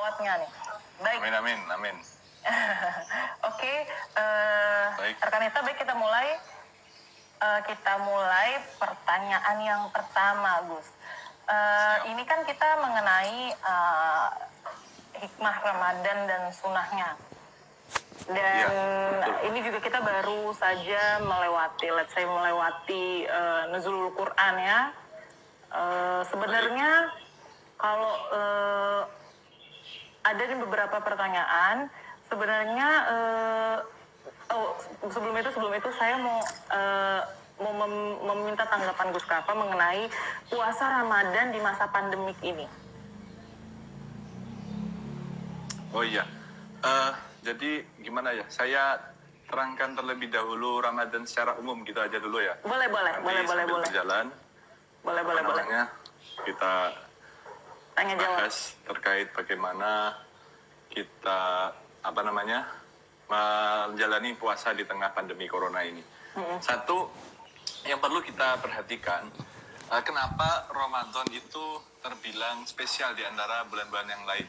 sholawatnya nih. Baik. Amin, amin, amin. Oke, Baik. rekan Neta, baik kita mulai. Kita mulai pertanyaan yang pertama, Gus. Ini kan kita mengenai hikmah Ramadan dan sunnahnya. Dan ini juga kita baru saja melewati nuzulul Quran ya. Sebenarnya kalau ada nih beberapa pertanyaan, sebenarnya sebelum itu saya mau meminta tanggapan Gus Kafa mengenai puasa Ramadan di masa pandemik ini. Oh iya, jadi gimana ya? Saya terangkan terlebih dahulu Ramadan secara umum gitu aja dulu ya. Boleh. Berjalan. Boleh. Kita Tanya jawab. bahas terkait bagaimana kita menjalani puasa di tengah pandemi corona ini. Satu yang perlu kita perhatikan, kenapa Ramadan itu terbilang spesial di antara bulan-bulan yang lain.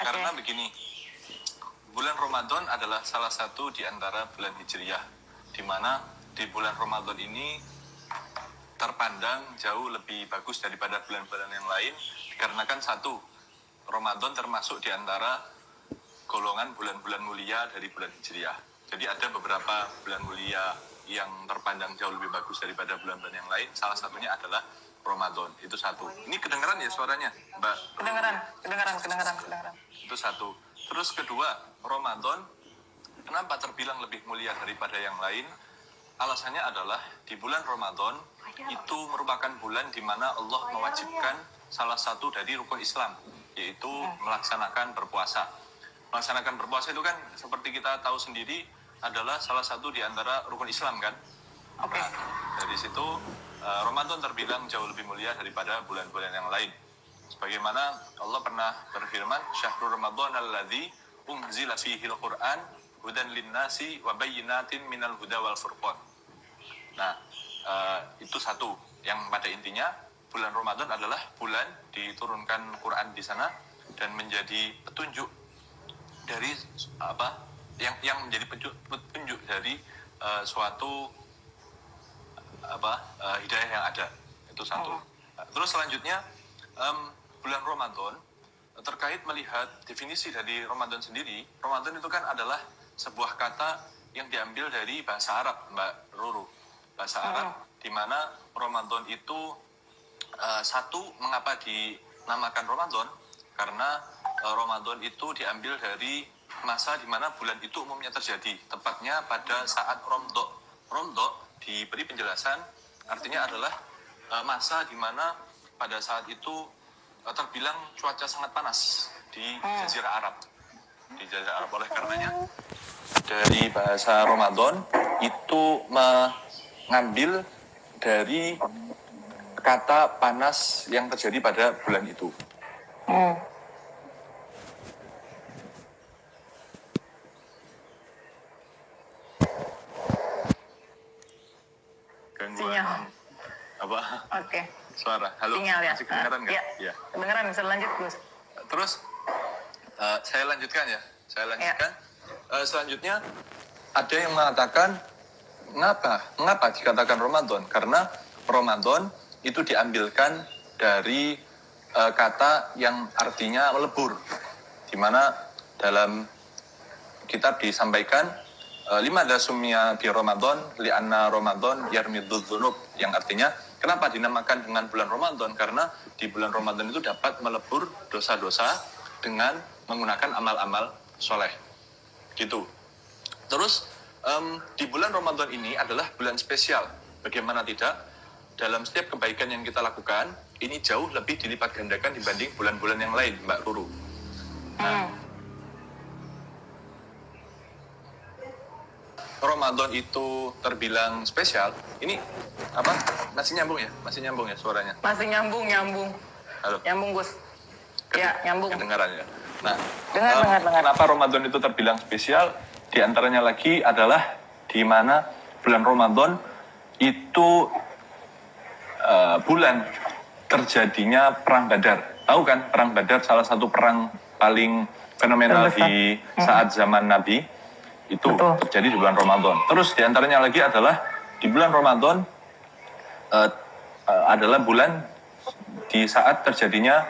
Karena begini, bulan Ramadan adalah salah satu di antara bulan Hijriyah, di mana di bulan Ramadan ini terpandang jauh lebih bagus daripada bulan-bulan yang lain, dikarenakan satu, Ramadan termasuk di antara golongan bulan-bulan mulia dari bulan Hijriyah. Jadi ada beberapa bulan mulia yang terpandang jauh lebih bagus daripada bulan-bulan yang lain, salah satunya adalah Ramadan. Itu satu. Ini kedengaran ya suaranya, Mbak? Kedengaran. Itu satu. Terus kedua, Ramadan kenapa terbilang lebih mulia daripada yang lain? Alasannya adalah di bulan Ramadan itu merupakan bulan di mana Allah mewajibkan salah satu dari rukun Islam, yaitu melaksanakan berpuasa. Melaksanakan berpuasa itu kan seperti kita tahu sendiri adalah salah satu di antara rukun Islam kan. Oke. Nah, dari situ Ramadan terbilang jauh lebih mulia daripada bulan-bulan yang lain. Sebagaimana Allah pernah berfirman, "Syahrul Ramadan alladzi unzila fihil Qur'an hudan linnasi wa bayyinatin minal huda wal furqan." Nah, itu satu yang pada intinya bulan Ramadan adalah bulan diturunkan Quran di sana dan menjadi petunjuk dari yang menjadi petunjuk dari suatu hidayah yang ada. Itu satu. Terus selanjutnya bulan Ramadan, terkait melihat definisi dari Ramadan sendiri, Ramadan itu kan adalah sebuah kata yang diambil dari bahasa Arab, Mbak Ruru. Bahasa Arab, di mana Ramadan itu satu, mengapa dinamakan Ramadan? Karena Ramadan itu diambil dari masa di mana bulan itu umumnya terjadi, tepatnya pada saat Romdok. Romdok diberi penjelasan, artinya adalah masa di mana pada saat itu terbilang cuaca sangat panas di Jazirah Arab. Di Jazirah Arab, oleh karenanya dari bahasa Ramadan itu mengambil dari kata panas yang terjadi pada bulan itu. Sinyal. Apa? Oke. Suara. Halo. Sinyal ya. Masih kedengaran nggak? Ya. Kedengaran, bisa lanjut, Gus. Terus saya lanjutkan ya. Selanjutnya ada yang mengatakan mengapa dikatakan Ramadan? Karena Ramadan itu diambilkan dari kata yang artinya melebur, di mana dalam kitab disampaikan lima dasumia di Ramadan li'anna Ramadan yarmidud dzunub, yang artinya kenapa dinamakan dengan bulan Ramadan? Karena di bulan Ramadan itu dapat melebur dosa-dosa dengan menggunakan amal-amal soleh. Gitu. Terus di bulan Ramadan ini adalah bulan spesial. Bagaimana tidak? Dalam setiap kebaikan yang kita lakukan, ini jauh lebih dilipat gandakan dibanding bulan-bulan yang lain, Mbak Ruru. Nah, Ramadan itu terbilang spesial. Ini masih nyambung ya suaranya? Masih nyambung. Halo. Nyambung, Gus. Ya, nyambung. Kedengaran ya. Nah, dengar. Kenapa Ramadan itu terbilang spesial? Di antaranya lagi adalah di mana bulan Ramadan itu bulan terjadinya perang Badar. tahu kan perang Badar salah satu perang paling fenomenal di saat zaman Nabi itu terjadi di bulan Ramadan. Terus diantaranya lagi adalah di bulan Ramadan adalah bulan di saat terjadinya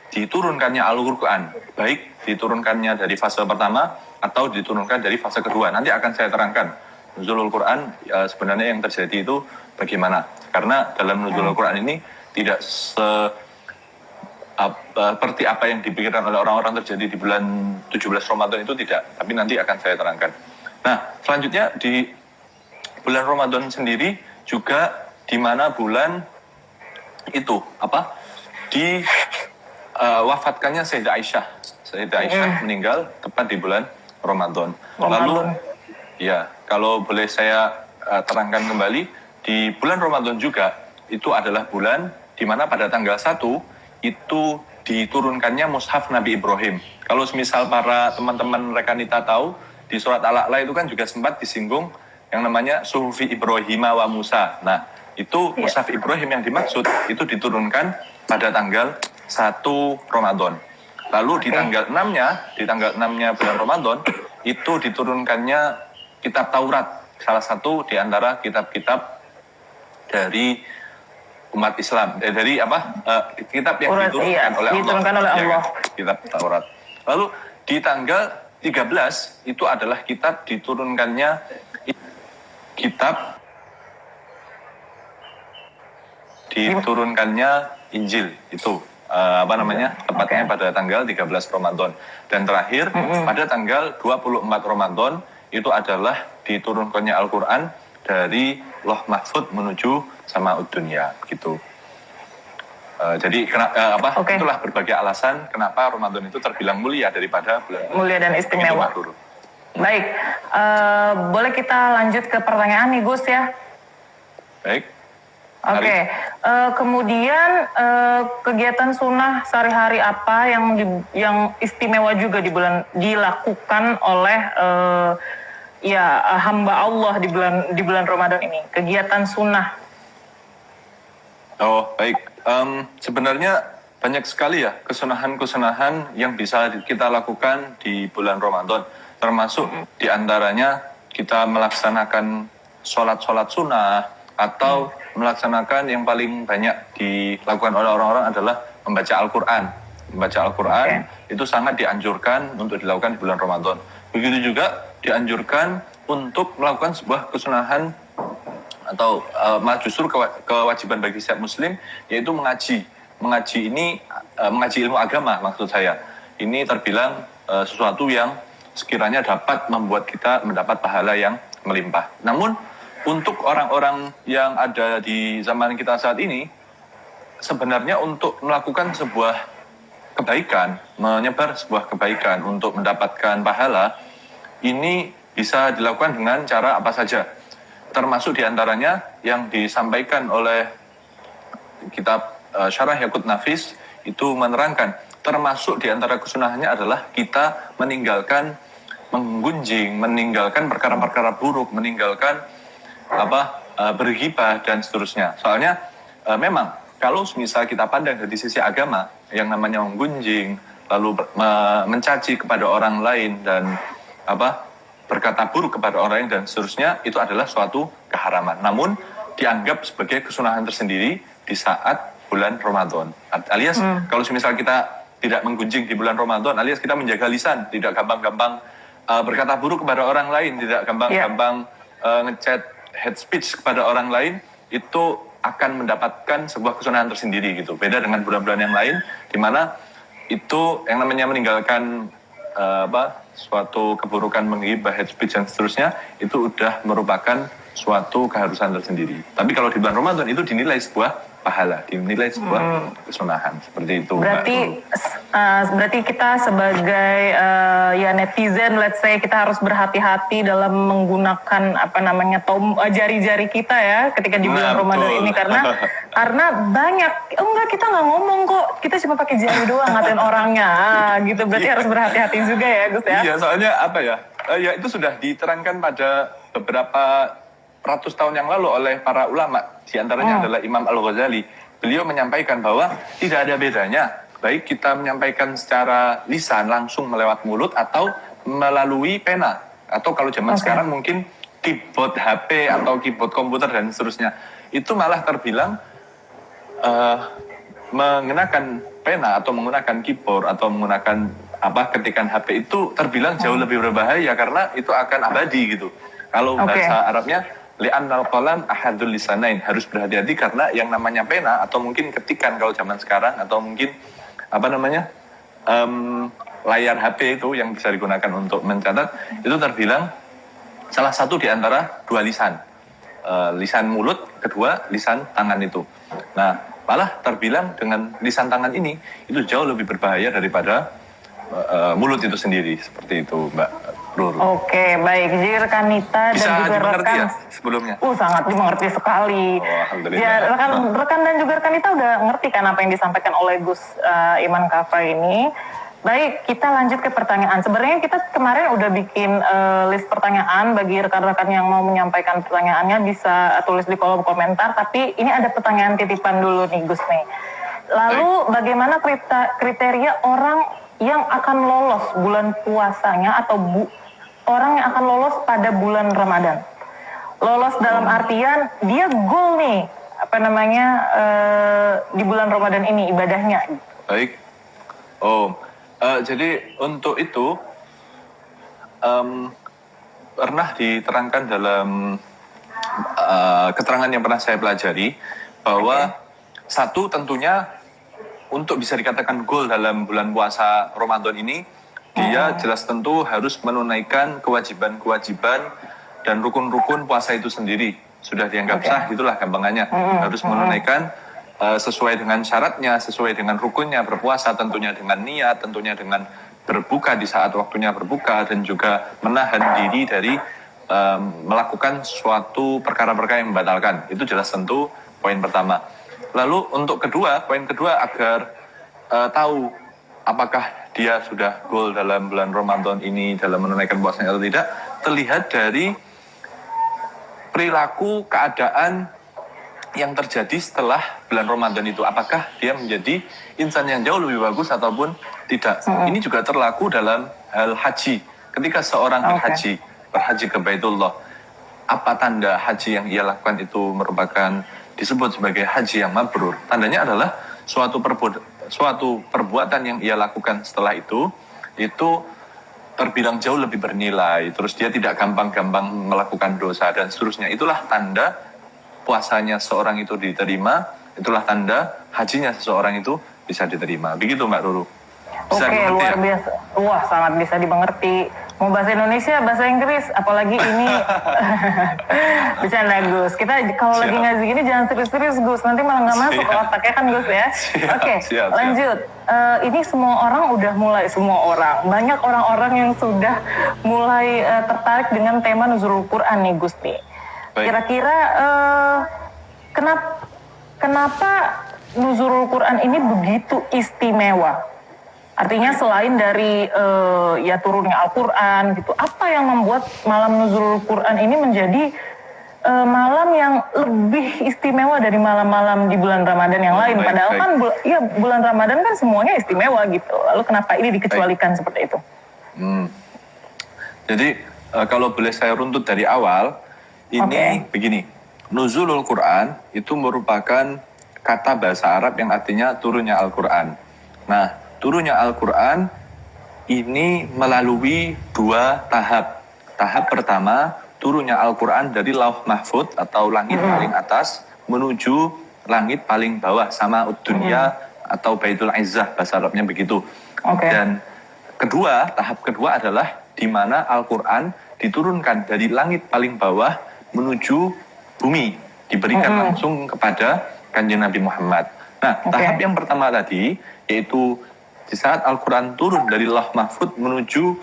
diturunkannya Al-Quran, baik diturunkannya dari fase pertama atau diturunkan dari fase kedua. Nanti akan saya terangkan nuzulul Quran sebenarnya yang terjadi itu bagaimana. Karena dalam nuzulul Quran ini tidak seperti apa yang dipikirkan oleh orang-orang terjadi di bulan 17 Ramadan itu tidak, tapi nanti akan saya terangkan. Nah, selanjutnya di bulan Ramadan sendiri juga di mana bulan itu di wafatkannya Sayyidah Aisyah. Sayyidah Aisyah meninggal tepat di bulan Ramadan. Lalu ya, kalau boleh saya terangkan kembali, di bulan Ramadan juga itu adalah bulan di mana pada tanggal 1 itu diturunkannya mushaf Nabi Ibrahim. Kalau semisal para teman-teman rekanita tahu, di surat Al-A'la itu kan juga sempat disinggung yang namanya Suhufi Ibrahim wa Musa. Nah, itu mushaf Ibrahim yang dimaksud itu diturunkan pada tanggal 1 Ramadan. Lalu di tanggal 6-nya bulan Ramadan itu diturunkannya kitab Taurat, salah satu di antara kitab-kitab dari umat Islam, dari kitab yang diturunkan oleh Allah, ya, kitab Taurat. Lalu di tanggal 13 itu adalah kitab diturunkannya Injil itu tepatnya pada tanggal 13 Ramadan. Dan terakhir pada tanggal 24 Ramadan itu adalah diturunkannya Al-Quran dari Loh Mahfud menuju Sama'ud Dunya gitu. Jadi itulah berbagai alasan kenapa Ramadan itu terbilang mulia daripada bulan mulia dan istimewa. Baik, boleh kita lanjut ke pertanyaan nih Gus ya? Baik. Oke. Kemudian kegiatan sunnah sehari-hari apa yang istimewa juga dilakukan oleh hamba Allah di bulan Ramadan ini? Kegiatan sunnah. Oh, baik. Sebenarnya banyak sekali ya kesunahan-kesunahan yang bisa kita lakukan di bulan Ramadan. Termasuk diantaranya kita melaksanakan sholat-sholat sunnah atau melaksanakan yang paling banyak dilakukan oleh orang-orang adalah membaca Al-Quran. Membaca Al-Quran itu sangat dianjurkan untuk dilakukan di bulan Ramadan. Begitu juga dianjurkan untuk melakukan sebuah kesunahan atau justru kewajiban bagi setiap muslim, yaitu mengaji. Mengaji ini mengaji ilmu agama maksud saya. Ini terbilang sesuatu yang sekiranya dapat membuat kita mendapat pahala yang melimpah. Namun untuk orang-orang yang ada di zaman kita saat ini, sebenarnya untuk melakukan sebuah kebaikan, menyebar sebuah kebaikan untuk mendapatkan pahala, ini bisa dilakukan dengan cara apa saja. Termasuk diantaranya yang disampaikan oleh kitab Syarah Yaqut Nafis itu menerangkan, termasuk diantara kesunahannya adalah kita menggunjing, meninggalkan perkara-perkara buruk, meninggalkan berghibah dan seterusnya. Soalnya memang kalau misal kita pandang dari sisi agama, yang namanya menggunjing, lalu mencaci kepada orang lain dan berkata buruk kepada orang lain dan seterusnya, itu adalah suatu keharaman. Namun dianggap sebagai kesunahan tersendiri di saat bulan Ramadan. Alias kalau misal kita tidak menggunjing di bulan Ramadan, alias kita menjaga lisan, tidak gampang-gampang berkata buruk kepada orang lain, tidak gampang-gampang ngechat hate speech kepada orang lain, itu akan mendapatkan sebuah kesunahan tersendiri gitu. Beda dengan bulan-bulan yang lain, di mana itu yang namanya meninggalkan suatu keburukan, menghibah, hate speech dan seterusnya, itu udah merupakan suatu keharusan tersendiri. Tapi kalau di bulan Ramadan itu dinilai sebuah pahala, dinilai sebuah kesunahan, seperti itu. Berarti kita sebagai netizen, let's say, kita harus berhati-hati dalam menggunakan jari-jari kita ya ketika di bulan Ramadan ini, karena banyak kita nggak ngomong kok, kita cuma pakai jari doang ngatain orangnya gitu. Berarti harus berhati-hati juga ya Gus ya. Iya, soalnya ya itu sudah diterangkan pada beberapa ratus tahun yang lalu oleh para ulama, di antaranya adalah Imam Al-Ghazali. Beliau menyampaikan bahwa tidak ada bedanya baik kita menyampaikan secara lisan langsung melewat mulut atau melalui pena, atau kalau zaman sekarang mungkin keyboard HP atau keyboard komputer dan seterusnya, itu malah terbilang mengenakan pena atau menggunakan keyboard atau menggunakan ketikan HP itu terbilang jauh lebih berbahaya karena itu akan abadi gitu. Kalau bahasa Arabnya li'annal qalam ahadul lisanain, harus berhati-hati karena yang namanya pena atau mungkin ketikan kalau zaman sekarang, atau mungkin layar HP itu yang bisa digunakan untuk mencatat, itu terbilang salah satu di antara dua lisan. Lisan mulut, kedua lisan tangan itu. Nah, malah terbilang dengan lisan tangan ini itu jauh lebih berbahaya daripada mulut itu sendiri, seperti itu, Mbak Ruru. Oke, baik. Jadi rekan Nita dan juga rekan ya sebelumnya. Sangat dimengerti sekali. Alhamdulillah. Ya, rekan dan juga rekan Nita udah ngerti kan apa yang disampaikan oleh Gus Iman Kafa ini. Baik, kita lanjut ke pertanyaan. Sebenarnya kita kemarin udah bikin list pertanyaan bagi rekan-rekan yang mau menyampaikan pertanyaannya bisa tulis di kolom komentar. Tapi ini ada pertanyaan titipan dulu nih Gus nih. Lalu bagaimana kriteria orang yang akan lolos bulan puasanya atau orang yang akan lolos pada bulan Ramadan? Lolos dalam artian dia goal nih di bulan Ramadan ini ibadahnya. Baik. Jadi untuk itu pernah diterangkan dalam keterangan yang pernah saya pelajari bahwa satu, tentunya untuk bisa dikatakan goal dalam bulan puasa Ramadan ini, dia jelas tentu harus menunaikan kewajiban-kewajiban dan rukun-rukun puasa itu sendiri. Sudah dianggap sah, itulah gampangannya. Harus menunaikan sesuai dengan syaratnya, sesuai dengan rukunnya berpuasa, tentunya dengan niat, tentunya dengan berbuka di saat waktunya berbuka, dan juga menahan diri dari melakukan suatu perkara-perkara yang membatalkan. Itu jelas tentu poin pertama. Lalu untuk poin kedua agar tahu apakah dia sudah goal dalam bulan Ramadan ini dalam menunaikan puasanya atau tidak, terlihat dari perilaku keadaan yang terjadi setelah bulan Ramadan itu. Apakah dia menjadi insan yang jauh lebih bagus ataupun tidak. Ini juga terlaku dalam hal haji. Ketika seorang berhaji ke Baitullah, apa tanda haji yang ia lakukan itu merupakan disebut sebagai haji yang mabrur? Tandanya adalah suatu perbuatan yang ia lakukan setelah itu terbilang jauh lebih bernilai. Terus dia tidak gampang-gampang melakukan dosa dan seterusnya. Itulah tanda puasanya seorang itu diterima, itulah tanda hajinya seseorang itu bisa diterima. Begitu Mbak Ruru. Oke, luar biasa. Wah, sangat bisa dimengerti. Mau bahasa Indonesia, bahasa Inggris, apalagi ini bercanda Gus. Kita kalau lagi ngaji gini jangan serius-serius Gus, nanti malah nggak masuk ke otaknya kan Gus ya. Oke, lanjut. Ini banyak orang-orang yang sudah mulai tertarik dengan tema Nuzulul Quran nih Gus nih. Kira-kira kenapa Nuzulul Quran ini begitu istimewa? Artinya selain dari turunnya Al-Quran gitu, apa yang membuat malam Nuzulul Quran ini menjadi malam yang lebih istimewa dari malam-malam di bulan Ramadan yang lain? Padahal kan bulan Ramadan kan semuanya istimewa gitu. Lalu kenapa ini dikecualikan seperti itu? Jadi kalau boleh saya runtut dari awal, ini begini, Nuzulul Quran itu merupakan kata bahasa Arab yang artinya turunnya Al-Quran. Nah, turunnya Al-Quran ini melalui dua tahap. Tahap pertama, turunnya Al-Quran dari Lauh Mahfud atau langit paling atas menuju langit paling bawah, sama dunia atau Baitul Izzah, bahasa Arabnya begitu. Dan tahap kedua adalah di mana Al-Quran diturunkan dari langit paling bawah menuju bumi, diberikan langsung kepada Kanjeng Nabi Muhammad. Nah, tahap yang pertama tadi, yaitu di saat Al-Quran turun dari Lauh Mahfud menuju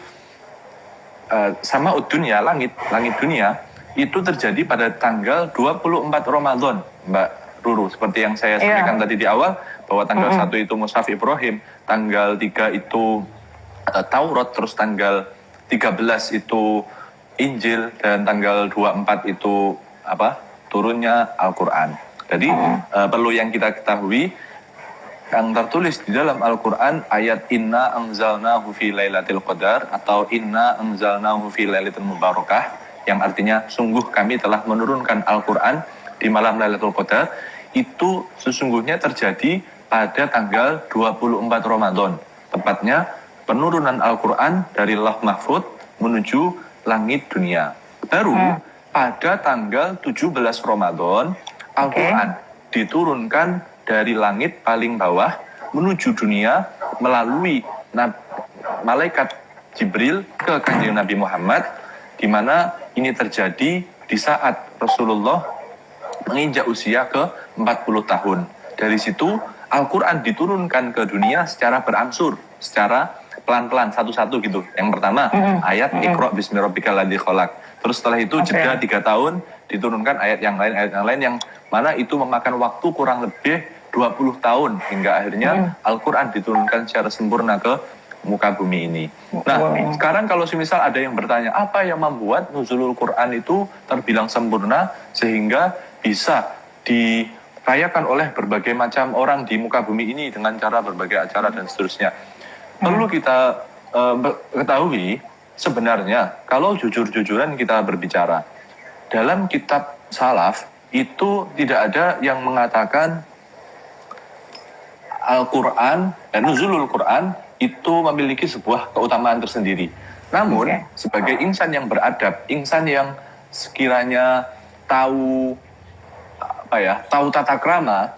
sama dunia, langit dunia, itu terjadi pada tanggal 24 Ramadan, Mbak Ruru. Seperti yang saya sampaikan tadi di awal, bahwa tanggal 1 itu Mushaf Ibrahim, tanggal 3 itu Taurat, terus tanggal 13 itu Injil, dan tanggal 24 itu turunnya Al-Quran. Jadi perlu yang kita ketahui, yang tertulis di dalam Al-Quran ayat inna anzalnahu fi lailatul qadar atau inna anzalnahu fi lailatul mubarakah, yang artinya sungguh kami telah menurunkan Al-Quran di malam Lailatul Qadar, itu sesungguhnya terjadi pada tanggal 24 Ramadan, tepatnya penurunan Al-Quran dari Lauh Mahfud menuju langit dunia. Baru pada tanggal 17 Ramadan Al-Quran diturunkan dari langit paling bawah menuju dunia melalui malaikat Jibril ke kanjeng Nabi Muhammad, di mana ini terjadi di saat Rasulullah menginjak usia ke 40 tahun. Dari situ Al-Quran diturunkan ke dunia secara berangsur, secara pelan-pelan, satu-satu gitu. Yang pertama ayat Iqra bismi rabbikal ladzi khalaq. Terus setelah itu jeda 3 tahun diturunkan ayat yang lain yang mana itu memakan waktu kurang lebih 20 tahun hingga akhirnya Al-Quran diturunkan secara sempurna ke muka bumi ini. Sekarang kalau semisal ada yang bertanya, apa yang membuat nuzulul Quran itu terbilang sempurna sehingga bisa dirayakan oleh berbagai macam orang di muka bumi ini dengan cara berbagai acara dan seterusnya. Perlu kita ketahui sebenarnya kalau jujur-jujuran kita berbicara, dalam kitab salaf itu tidak ada yang mengatakan Al-Quran dan nuzulul Quran itu memiliki sebuah keutamaan tersendiri. Namun sebagai insan yang beradab, insan yang sekiranya tahu tahu tata krama,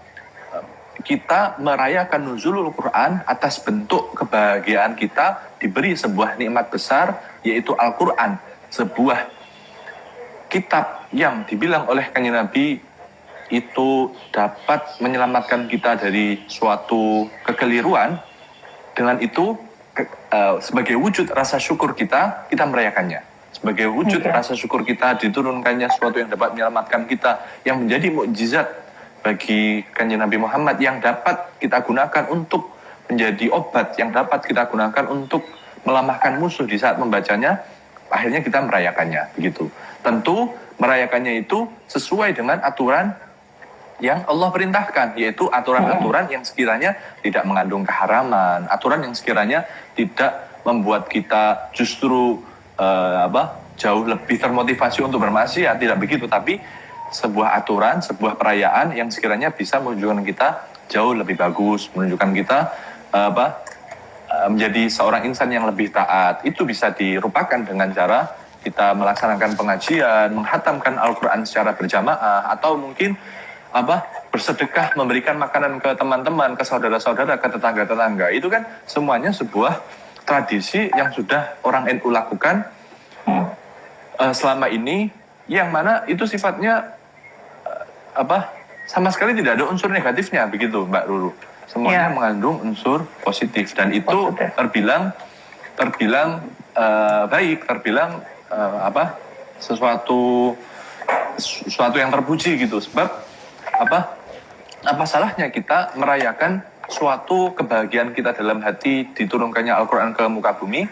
kita merayakan nuzulul Quran atas bentuk kebahagiaan kita diberi sebuah nikmat besar, yaitu Al-Quran, sebuah kitab yang dibilang oleh kanjeng Nabi itu dapat menyelamatkan kita dari suatu kekeliruan. Dengan itu sebagai wujud rasa syukur kita merayakannya. Sebagai wujud rasa syukur kita diturunkannya sesuatu yang dapat menyelamatkan kita, yang menjadi mukjizat bagi kanjeng Nabi Muhammad, yang dapat kita gunakan untuk menjadi obat, yang dapat kita gunakan untuk melemahkan musuh di saat membacanya. Akhirnya kita merayakannya, begitu. Tentu merayakannya itu sesuai dengan aturan yang Allah perintahkan, yaitu aturan-aturan yang sekiranya tidak mengandung keharaman, aturan yang sekiranya tidak membuat kita justru jauh lebih termotivasi untuk bermaksiat, tidak begitu, tapi sebuah aturan, sebuah perayaan yang sekiranya bisa menunjukkan kita jauh lebih bagus, menunjukkan kita menjadi seorang insan yang lebih taat. Itu bisa dirupakan dengan cara kita melaksanakan pengajian, menghatamkan Al-Quran secara berjamaah, atau mungkin bersedekah, memberikan makanan ke teman-teman, ke saudara-saudara, ke tetangga-tetangga. Itu kan semuanya sebuah tradisi yang sudah orang NU lakukan selama ini, yang mana itu sifatnya sama sekali tidak ada unsur negatifnya, begitu Mbak Ruru. Semuanya mengandung unsur positif, dan itu terbilang baik, terbilang sesuatu yang terpuji gitu. Sebab apa salahnya kita merayakan suatu kebahagiaan kita dalam hati diturunkannya Al-Quran ke muka bumi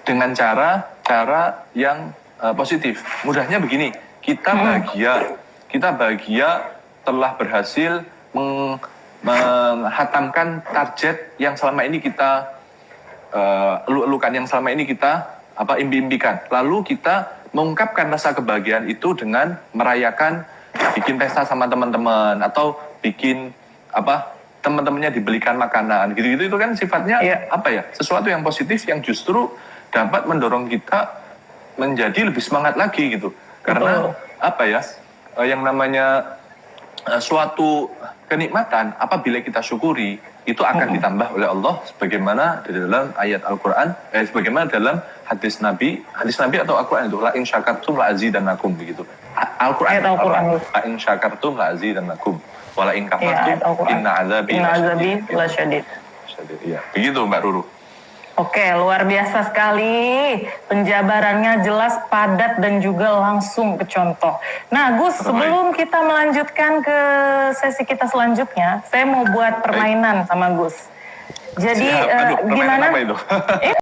dengan cara yang positif. Mudahnya begini, kita bahagia telah berhasil menghatamkan target yang selama ini kita elu-elukan, yang selama ini kita imbi-imbikan. Lalu kita mengungkapkan rasa kebahagiaan itu dengan merayakan, bikin pesta sama teman-teman, atau bikin teman-temannya dibelikan makanan, gitu-gitu. Itu kan sifatnya sesuatu yang positif yang justru dapat mendorong kita menjadi lebih semangat lagi gitu. Karena yang namanya suatu kenikmatan apabila kita syukuri itu akan ditambah oleh Allah, sebagaimana di dalam ayat Al-Quran, sebagaimana dalam hadis Nabi atau Al-Quran itu, la in syakartum la azidannakum, begitu. Al-Quran, la in syakartum la azidannakum wa la in kafartum inna azabi lasyadid. Iya, begitu Mbak Ruru. Oke, luar biasa sekali. Penjabarannya jelas, padat, dan juga langsung ke contoh. Nah, Gus, sebelum kita melanjutkan ke sesi kita selanjutnya, saya mau buat permainan sama Gus. Jadi, gimana? Apa itu?